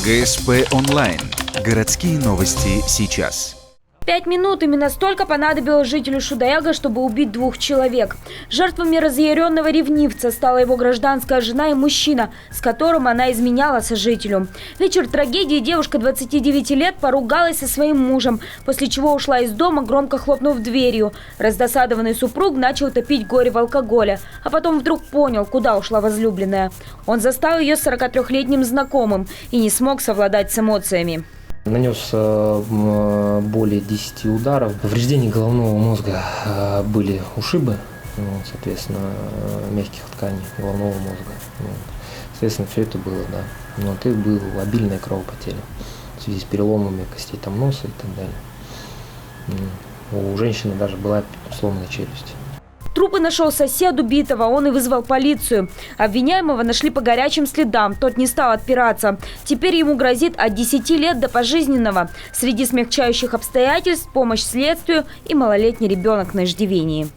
ГСП онлайн. Городские новости сейчас. 5 минут именно столько понадобилось жителю Шудаяга, чтобы убить 2 человек. Жертвами разъяренного ревнивца стала его гражданская жена и мужчина, с которым она изменяла сожителю. Вечер трагедии девушка 29 лет поругалась со своим мужем, после чего ушла из дома, громко хлопнув дверью. Раздосадованный супруг начал топить горе в алкоголе, а потом вдруг понял, куда ушла возлюбленная. Он застал ее с 43-летним знакомым и не смог совладать с эмоциями. Нанес более 10 ударов. Повреждения головного мозга были ушибы, соответственно, мягких тканей головного мозга. Соответственно, все это было, да. Но и была обильная кровопотеря в связи с переломами костей там, носа и так далее. У женщины даже была сломана челюсть. Трупы нашел сосед убитого, он и вызвал полицию. Обвиняемого нашли по горячим следам, тот не стал отпираться. Теперь ему грозит от 10 лет до пожизненного. Среди смягчающих обстоятельств – помощь следствию и малолетний ребенок на иждивении.